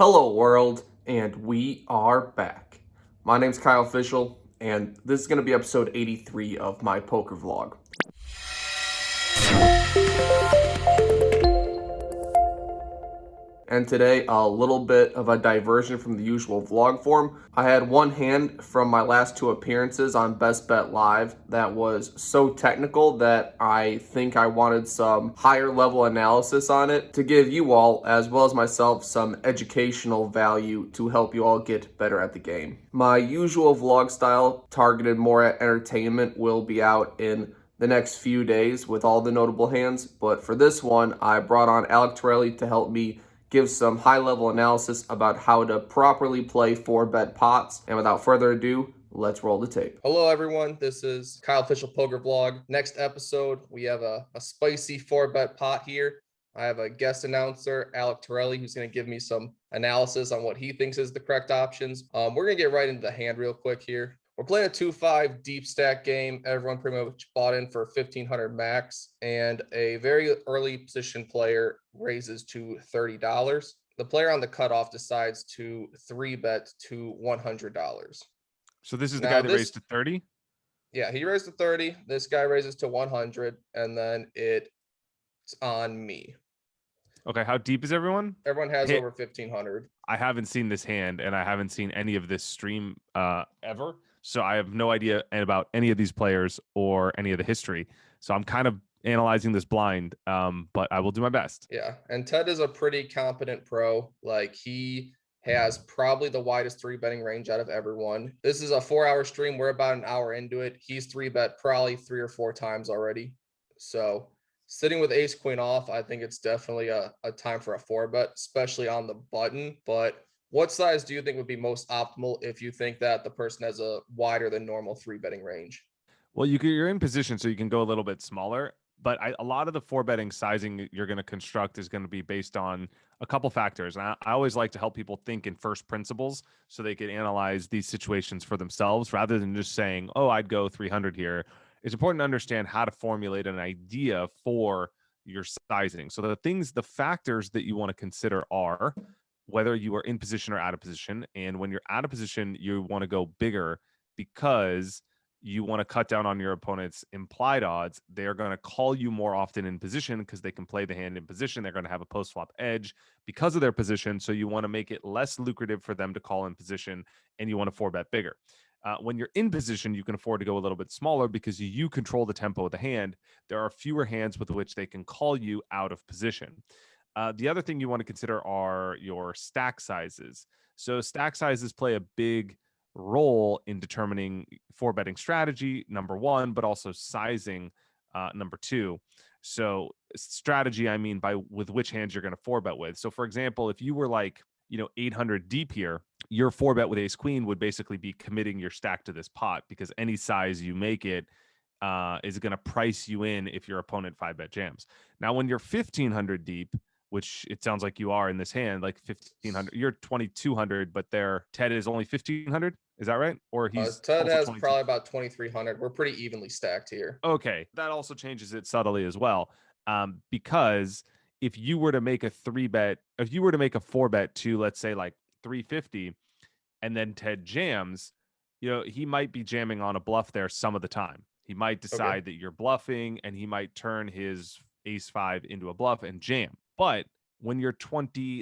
Hello world, and we are back. My name's KYLE FISCHL, and this is going to be episode 83 of my poker vlog. And today, a little bit of a diversion from the usual vlog form. I had one hand from my last two appearances on Best Bet Live that was so technical that I think I wanted some higher level analysis on it to give you all, as well as myself, some educational value to help you all get better at the game. My usual vlog style, targeted more at entertainment, will be out in the next few days with all the notable hands, but for this one, I brought on Alecs to help me give some high-level analysis about how to properly play 4-bet pots. And without further ado, let's roll the tape. Hello, everyone. This is KYLE FISCHL Poker Vlog. Next episode, we have a spicy 4-bet pot here. I have a guest announcer, Alecs, who's going to give me some analysis on what he thinks is the correct options. We're going to get right into the hand real quick here. We're playing a 2-5 deep stack game. Everyone pretty much bought in for 1,500 max, and a very early position player raises to $30. The player on the cutoff decides to 3-bet to $100. So this is the guy that raised to 30? Yeah, he raised to 30. This guy raises to 100, and then it's on me. Okay, how deep is everyone? Everyone has over 1,500. I haven't seen this hand, and I haven't seen any of this stream ever. So I have no idea about any of these players or any of the history. So I'm kind of analyzing this blind, but I will do my best. Yeah, and Ted is a pretty competent pro. Like, he has probably the widest 3-betting range out of everyone. This is a 4-hour stream. We're about an hour into it. He's 3-bet probably 3 or 4 times already. So sitting with ace queen off, I think it's definitely a time for a 4-bet, especially on the button. But what size do you think would be most optimal if you think that the person has a wider than normal 3-betting range? Well, you're in position, so you can go a little bit smaller. But a lot of the 4-betting sizing you're going to construct is going to be based on a couple factors. And I always like to help people think in first principles so they can analyze these situations for themselves rather than just saying, oh, I'd go 300 here. It's important to understand how to formulate an idea for your sizing. So the factors that you want to consider are whether you are in position or out of position. And when you're out of position, you want to go bigger because you want to cut down on your opponent's implied odds. They're going to call you more often in position because they can play the hand in position. They're going to have a post-flop edge because of their position. So you want to make it less lucrative for them to call in position, and you want to 4-bet bigger. When you're in position, you can afford to go a little bit smaller because you control the tempo of the hand. There are fewer hands with which they can call you out of position. The other thing you want to consider are your stack sizes. So stack sizes play a big role in determining 4-betting strategy, number one, but also sizing, number two. So strategy, I mean by with which hands you're going to 4-bet with. So for example, if you were like, 800 deep here, your 4-bet with ace queen would basically be committing your stack to this pot because any size you make it is going to price you in if your opponent 5-bet jams. Now, when you're 1,500 deep, which it sounds like you are in this hand, like 1,500, you're 2,200, but Ted is only 1,500. Is that right? Or he's Ted has probably about 2,300. We're pretty evenly stacked here. Okay. That also changes it subtly as well. Because if you were to make a 3-bet, if you were to make a 4-bet to, let's say, like 350, and then Ted jams, he might be jamming on a bluff there some of the time. He might decide that you're bluffing, and he might turn his ace 5 into a bluff and jam. But when you're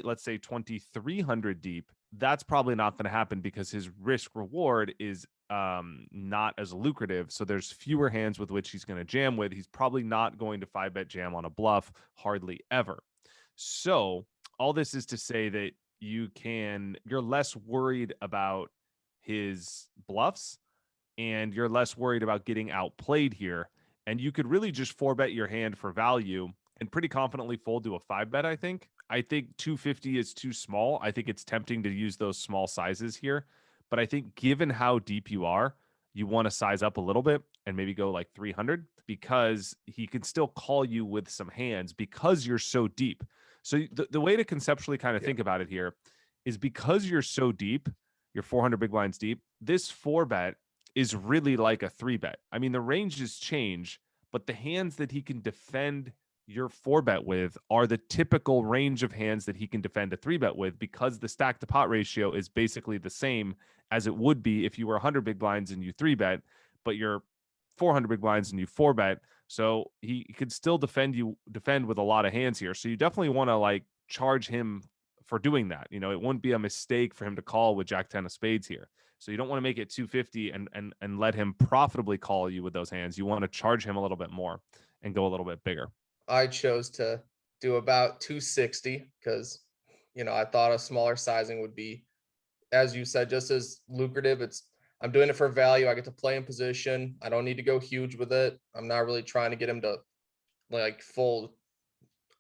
let's say 2,300 deep, that's probably not going to happen because his risk reward is not as lucrative. So there's fewer hands with which he's going to jam with. He's probably not going to 5-bet jam on a bluff, hardly ever. So all this is to say that you're less worried about his bluffs and you're less worried about getting outplayed here. And you could really just 4-bet your hand for value and pretty confidently fold to a 5-bet, I think. I think 250 is too small. I think it's tempting to use those small sizes here. But I think given how deep you are, you want to size up a little bit and maybe go like 300 because he can still call you with some hands because you're so deep. So the way to conceptually kind of think about it here is because you're so deep, you're 400 big blinds deep, this 4-bet is really like a 3-bet. I mean, the ranges change, but the hands that he can defend your 4-bet with are the typical range of hands that he can defend a 3-bet with, because the stack to pot ratio is basically the same as it would be if you were 100 big blinds and you 3-bet, but you're 400 big blinds and you 4-bet. So he could still defend with a lot of hands here. So you definitely want to like charge him for doing that. You know, it wouldn't be a mistake for him to call with Jack 10 of spades here. So you don't want to make it 250 and let him profitably call you with those hands. You want to charge him a little bit more and go a little bit bigger. I chose to do about 260 because, I thought a smaller sizing would be, as you said, just as lucrative. I'm doing it for value. I get to play in position. I don't need to go huge with it. I'm not really trying to get him to like fold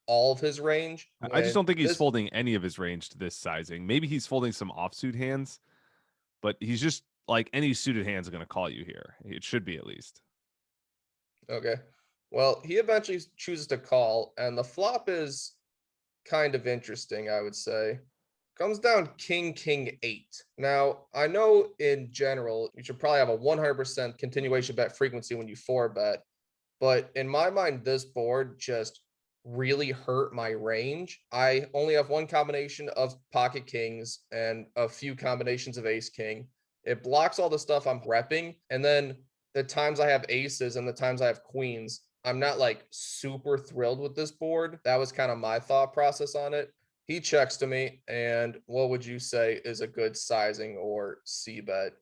all of his range. I just When don't think he's this, folding any of his range to this sizing. Maybe he's folding some offsuit hands, but he's just like any suited hands are going to call you here. It should be at least. okay. Well, he eventually chooses to call, and the flop is kind of interesting, I would say. Comes down king 8. Now, I know in general, you should probably have a 100% continuation bet frequency when you 4-bet, but in my mind, this board just really hurt my range. I only have one combination of pocket kings and a few combinations of ace king. It blocks all the stuff I'm repping, and then the times I have aces and the times I have queens, I'm not like super thrilled with this board. That was kind of my thought process on it. He checks to me, and what would you say is a good sizing or C bet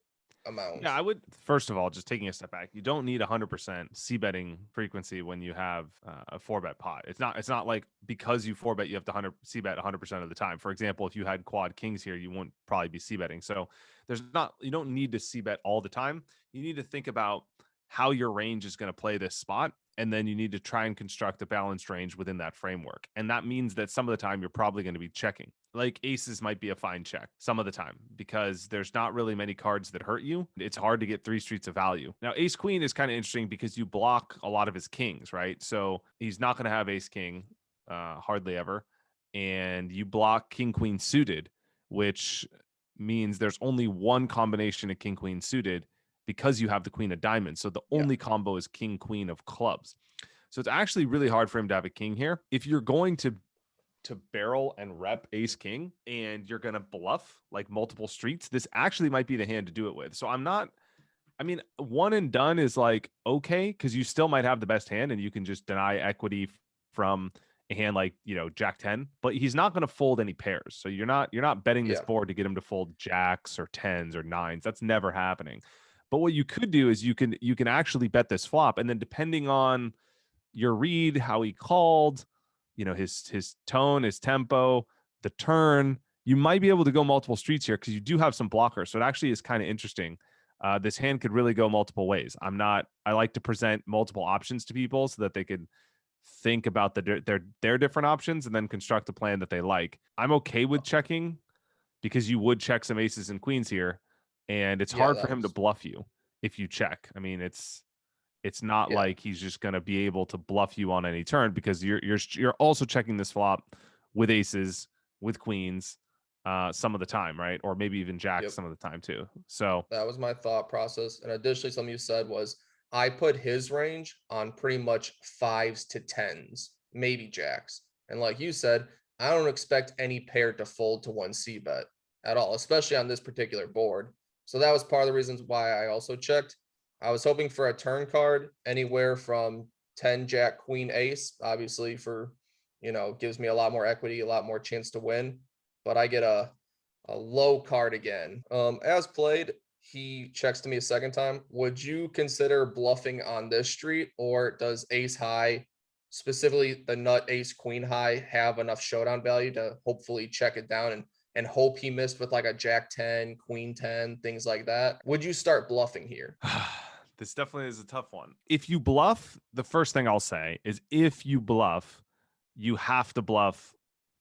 amount? Yeah, I would, first of all, just taking a step back, you don't need 100% C betting frequency when you have a 4-bet pot. It's not like because you 4-bet, you have to C bet 100% of the time. For example, if you had quad kings here, you wouldn't probably be C betting. So you don't need to C bet all the time. You need to think about how your range is going to play this spot. And then you need to try and construct a balanced range within that framework. And that means that some of the time you're probably going to be checking. Like aces might be a fine check some of the time because there's not really many cards that hurt you. It's hard to get 3 streets of value. Now, ace queen is kind of interesting because you block a lot of his kings, right? So he's not going to have ace king hardly ever. And you block king queen suited, which means there's only one combination of king queen suited because you have the queen of diamonds. So the only combo is king queen of clubs. So it's actually really hard for him to have a king here. If you're going to barrel and rep ace king and you're going to bluff like multiple streets, this actually might be the hand to do it with. So I mean, one and done is like, okay, because you still might have the best hand and you can just deny equity from a hand like, Jack 10, but he's not going to fold any pairs. So you're not betting this board to get him to fold jacks or 10s or 9s. That's never happening. But what you could do is you can actually bet this flop, and then depending on your read, how he called, his tone, his tempo, the turn, you might be able to go multiple streets here because you do have some blockers. So it actually is kind of interesting. This hand could really go multiple ways. I like to present multiple options to people so that they could think about their different options and then construct a plan that they like. I'm okay with checking because you would check some aces and queens here, and it's hard for him to bluff you if you check. I mean, it's not like he's just going to be able to bluff you on any turn because you're also checking this flop with aces, with queens, some of the time, right? Or maybe even jacks some of the time too. So that was my thought process. And additionally, something you said was I put his range on pretty much 5s to 10s, maybe jacks. And like you said, I don't expect any pair to fold to 1C bet at all, especially on this particular board. So that was part of the reasons why I also checked. I was hoping for a turn card anywhere from 10 jack queen ace, obviously for, gives me a lot more equity, a lot more chance to win. But I get a low card again. As played, he checks to me a second time. Would you consider bluffing on this street, or does ace high, specifically the nut ace queen high, have enough showdown value to hopefully check it down and hope he missed with like a jack 10, queen 10, things like that? Would you start bluffing here? this definitely is a tough one. If you bluff, the first thing I'll say is if you bluff, you have to bluff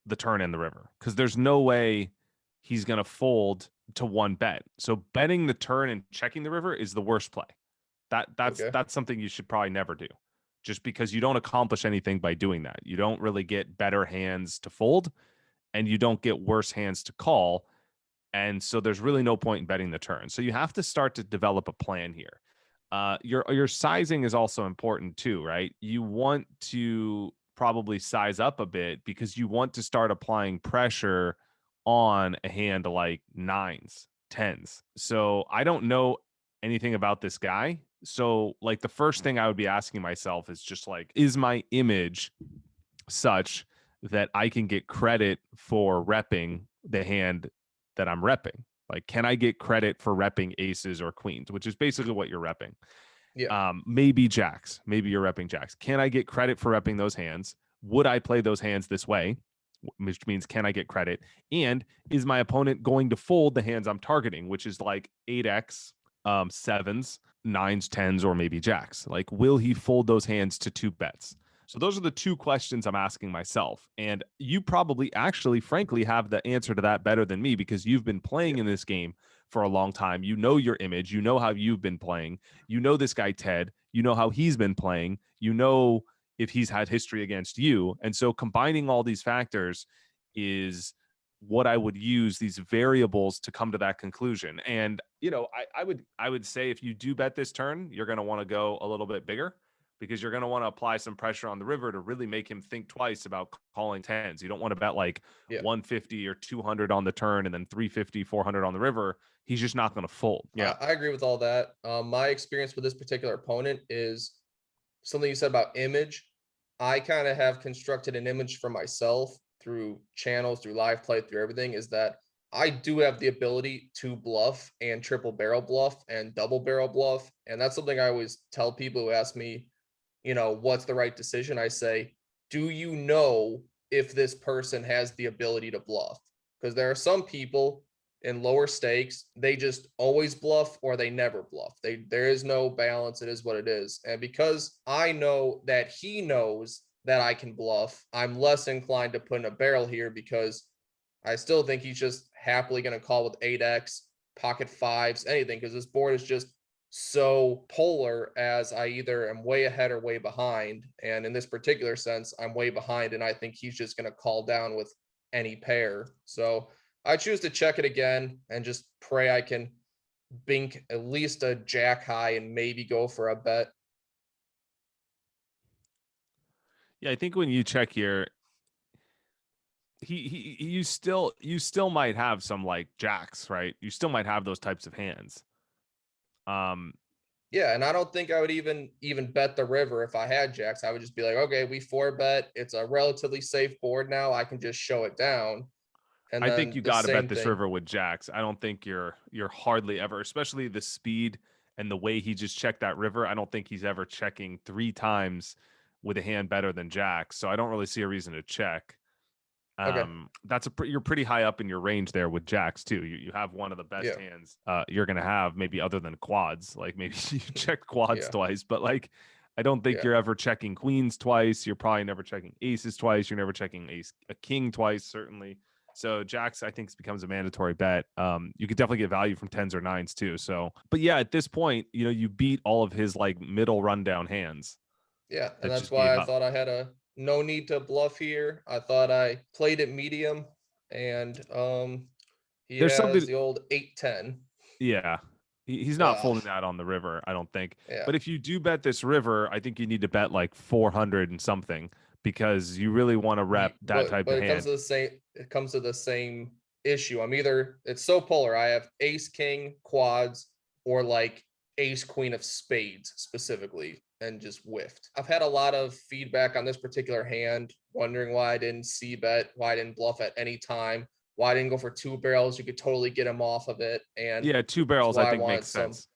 the turn and the river because there's no way he's going to fold to one bet. So betting the turn and checking the river is the worst play. That's something you should probably never do just because you don't accomplish anything by doing that. You don't really get better hands to fold and you don't get worse hands to call. And so there's really no point in betting the turn. So you have to start to develop a plan here. Your sizing is also important too, right? You want to probably size up a bit because you want to start applying pressure on a hand like nines, tens. So I don't know anything about this guy. So like the first thing I would be asking myself is just like, is my image such that I can get credit for repping the hand that I'm repping? Like, can I get credit for repping aces or queens, which is basically what you're repping? Yeah. Maybe jacks. Maybe you're repping jacks. Can I get credit for repping those hands? Would I play those hands this way? Which means, can I get credit? And is my opponent going to fold the hands I'm targeting, which is like 8x, sevens, nines, tens, or maybe jacks? Like, will he fold those hands to 2 bets? So those are the 2 questions I'm asking myself. And you probably actually, frankly, have the answer to that better than me because you've been playing in this game for a long time. You know your image. You know how you've been playing. You know this guy, Ted. You know how he's been playing. You know if he's had history against you. And so combining all these factors is what I would use, these variables, to come to that conclusion. And, I would say if you do bet this turn, you're going to want to go a little bit bigger because you're going to want to apply some pressure on the river to really make him think twice about calling tens. You don't want to bet like 150 or 200 on the turn and then 350, 400 on the river. He's just not going to fold. Yeah, I agree with all that. My experience with this particular opponent is something you said about image. I kind of have constructed an image for myself through channels, through live play, through everything, is that I do have the ability to bluff and triple barrel bluff and double barrel bluff. And that's something I always tell people who ask me, what's the right decision? I say, do you know if this person has the ability to bluff? Because there are some people in lower stakes, they just always bluff or they never bluff. There is no balance. It is what it is. And because I know that he knows that I can bluff, I'm less inclined to put in a barrel here because I still think he's just happily going to call with 8x, pocket fives, anything, because this board is just so polar, as I either am way ahead or way behind. And in this particular sense, I'm way behind, and I think he's just going to call down with any pair. So I choose to check it again and just pray I can bink at least a jack high and maybe go for a bet. Yeah, I think when you check here, you still might have some like jacks, right? You still might have those types of hands. Yeah, and I don't think I would even bet the river if I had jacks. I would just be like, okay, we 4-bet. It's a relatively safe board now. I can just show it down. And I think then you the got to same bet this thing. river with jacks. I don't think you're hardly ever, especially the speed and the way he just checked that river. I don't think he's ever checking 3 times with a hand better than jacks. So I don't really see a reason to check. Okay. You're pretty high up in your range there with jacks too. You have one of the best Yeah. hands you're gonna have, maybe other than quads. Like maybe you checked quads Yeah. twice, but like I don't think Yeah. you're ever checking queens twice. You're probably never checking aces twice. You're never checking a king twice, certainly. So jacks, I think, becomes a mandatory bet. You could definitely get value from tens or nines too. So, but yeah, at this point, you beat all of his like middle rundown hands Yeah. And that that's just gave why I up. thought I had no need to bluff here. I thought I played it medium, and he There's has something. the old 8-10. Yeah. He's not Ugh. folding that on the river, I don't think. Yeah. But if you do bet this river, I think you need to bet like 400 and something because you really want to rep that type But of it comes hand. to the same issue. It's so polar. I have ace king quads or like ace queen of spades specifically, and just whiffed. I've had a lot of feedback on this particular hand, wondering why I didn't c bet, why I didn't bluff at any time, why I didn't go for 2 barrels. You could totally get him off of it, and Yeah, 2 that's barrels I why I think wanted makes sense.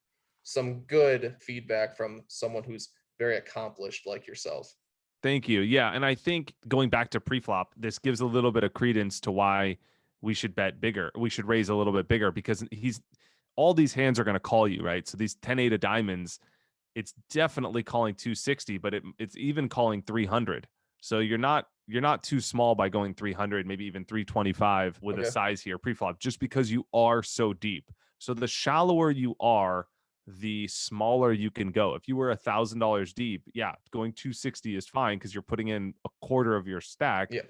some good feedback from someone who's very accomplished like yourself. Thank you. Yeah, and I think going back to pre-flop, this gives a little bit of credence to why we should bet bigger. We should raise a little bit bigger because all these hands are going to call you, right? So these 10-8 of diamonds, it's definitely calling 260, but it's even calling 300. So you're not too small by going 300, maybe even 325 with a Okay. size here pre-flop, just because you are so deep. So the shallower you are, the smaller you can go. If you were $1,000 deep, yeah, going 260 is fine because you're putting in a quarter of your stack. Yeah.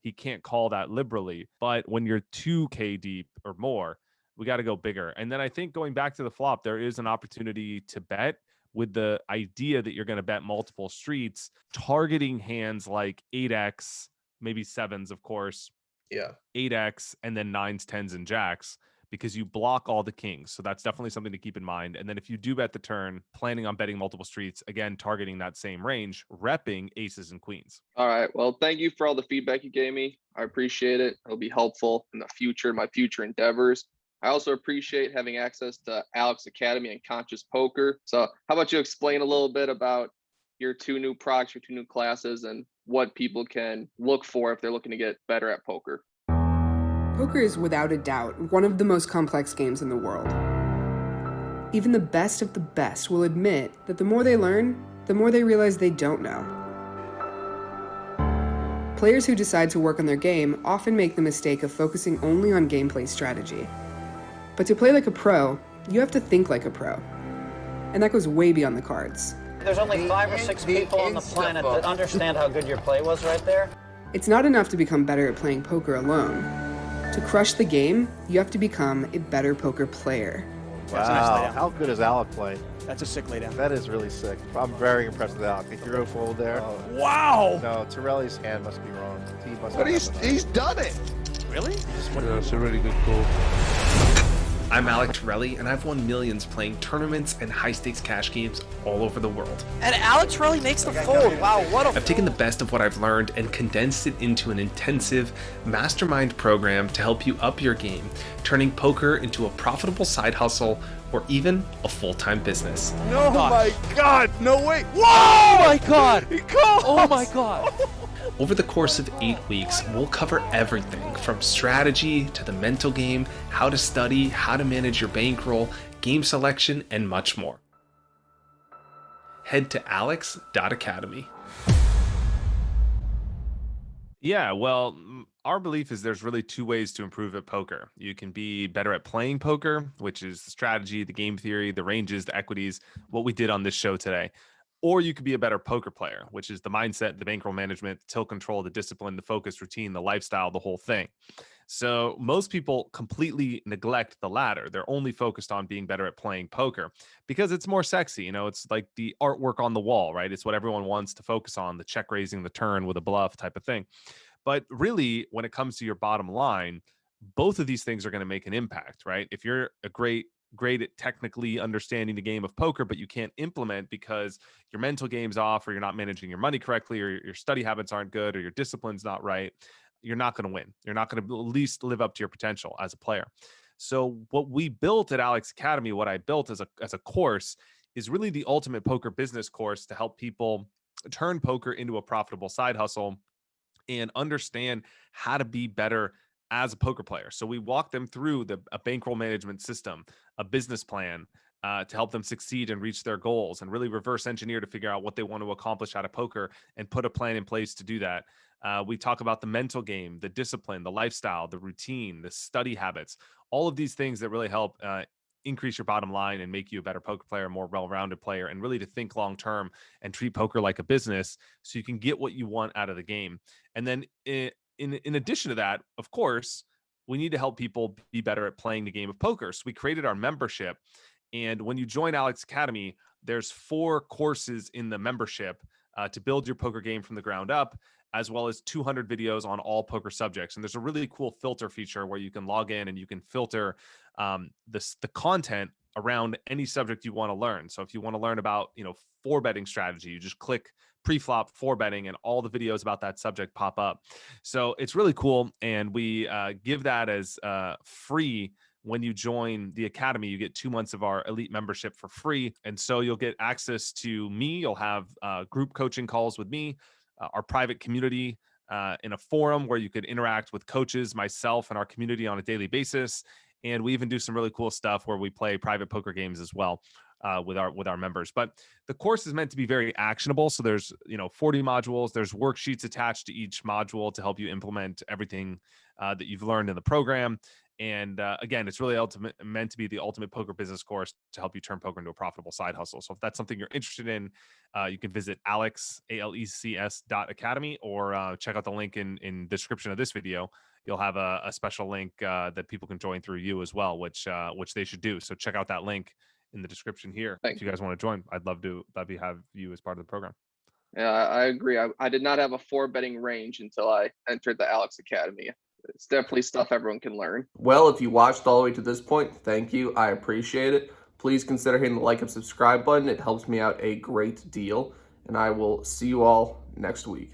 He can't call that liberally. But when you're 2K deep or more, we got to go bigger. And then I think going back to the flop, there is an opportunity to bet, with the idea that you're going to bet multiple streets, targeting hands like 8x, maybe sevens, of course, Yeah. 8x, and then nines, tens, and jacks, because you block all the kings. So that's definitely something to keep in mind. And then if you do bet the turn, planning on betting multiple streets, again, targeting that same range, repping aces and queens. All right. Well, thank you for all the feedback you gave me. I appreciate it. It'll be helpful in the future, my future endeavors. I also appreciate having access to Alecs Academy and Conscious Poker. So how about you explain a little bit about your 2 new products, your 2 new classes, and what people can look for if they're looking to get better at poker? Poker is without a doubt one of the most complex games in the world. Even the best of the best will admit that the more they learn, the more they realize they don't know. Players who decide to work on their game often make the mistake of focusing only on gameplay strategy. But to play like a pro, you have to think like a pro. And that goes way beyond the cards. There's only 5 or 6 people on the planet that understand how good your play was right there. It's not enough to become better at playing poker alone. To crush the game, you have to become a better poker player. Wow, how good does Alec play? That's a sick laydown. That is really sick. I'm very impressed with Alec. The hero fold there. Wow! No, Torelli's hand must be wrong. He must But not he's done it. Really? Yeah, it's a really good call. I'm Alec Torelli, and I've won millions playing tournaments and high-stakes cash games all over the world. And Alex really makes the fold. Wow, what a I've taken the best of what I've learned and condensed it into an intensive mastermind program to help you up your game, turning poker into a profitable side hustle or even a full-time business. No, my God, no way. Whoa! Oh my God! He called! Oh my God! Over the course of 8 weeks, we'll cover everything from strategy to the mental game, how to study, how to manage your bankroll, game selection, and much more. Head to alex.academy. Yeah, well, our belief is there's really 2 ways to improve at poker. You can be better at playing poker, which is the strategy, the game theory, the ranges, the equities, what we did on this show today. Or you could be a better poker player, which is the mindset, the bankroll management, the tilt control, the discipline, the focus routine, the lifestyle, the whole thing. So most people completely neglect the latter. They're only focused on being better at playing poker because it's more sexy. You know, it's like the artwork on the wall, right? It's what everyone wants to focus on, the check raising, the turn with a bluff type of thing. But really, when it comes to your bottom line, both of these things are going to make an impact, right? If you're a great at technically understanding the game of poker, but you can't implement because your mental game's off, or you're not managing your money correctly, or your study habits aren't good, or your discipline's not right, you're not going to win. You're not going to at least live up to your potential as a player. So what we built at Alecs Academy, what I built as a course, is really the ultimate poker business course to help people turn poker into a profitable side hustle and understand how to be better as a poker player. So we walk them through a bankroll management system, a business plan to help them succeed and reach their goals, and really reverse engineer to figure out what they want to accomplish out of poker and put a plan in place to do that. We talk about the mental game, the discipline, the lifestyle, the routine, the study habits, all of these things that really help increase your bottom line and make you a better poker player, a more well-rounded player, and really to think long-term and treat poker like a business so you can get what you want out of the game. And then in addition to that, of course, we need to help people be better at playing the game of poker. So we created our membership. And when you join Alecs Academy, there's 4 courses in the membership to build your poker game from the ground up, as well as 200 videos on all poker subjects. And there's a really cool filter feature where you can log in and you can filter the content around any subject you want to learn. So if you want to learn about, 4-betting strategy, you just click pre-flop 4-betting and all the videos about that subject pop up. So it's really cool. And we give that as free. When you join the Academy, you get 2 months of our elite membership for free. And so you'll get access to me. You'll have group coaching calls with me, our private community in a forum where you could interact with coaches, myself, and our community on a daily basis. And we even do some really cool stuff where we play private poker games as well with our members. But the course is meant to be very actionable. So there's 40 modules. There's worksheets attached to each module to help you implement everything that you've learned in the program. And again, it's really meant to be the ultimate poker business course to help you turn poker into a profitable side hustle. So if that's something you're interested in, you can visit Alecs, ALECS.academy, or check out the link in the description of this video. You'll have a special link that people can join through you as well, which they should do. So check out that link in the description here. Thank If you guys want to join, I'd love to have you as part of the program. Yeah, I agree. I did not have a 4-betting range until I entered the Alecs Academy. It's definitely stuff everyone can learn. Well, if you watched all the way to this point, thank you. I appreciate it. Please consider hitting the like and subscribe button. It helps me out a great deal. And I will see you all next week.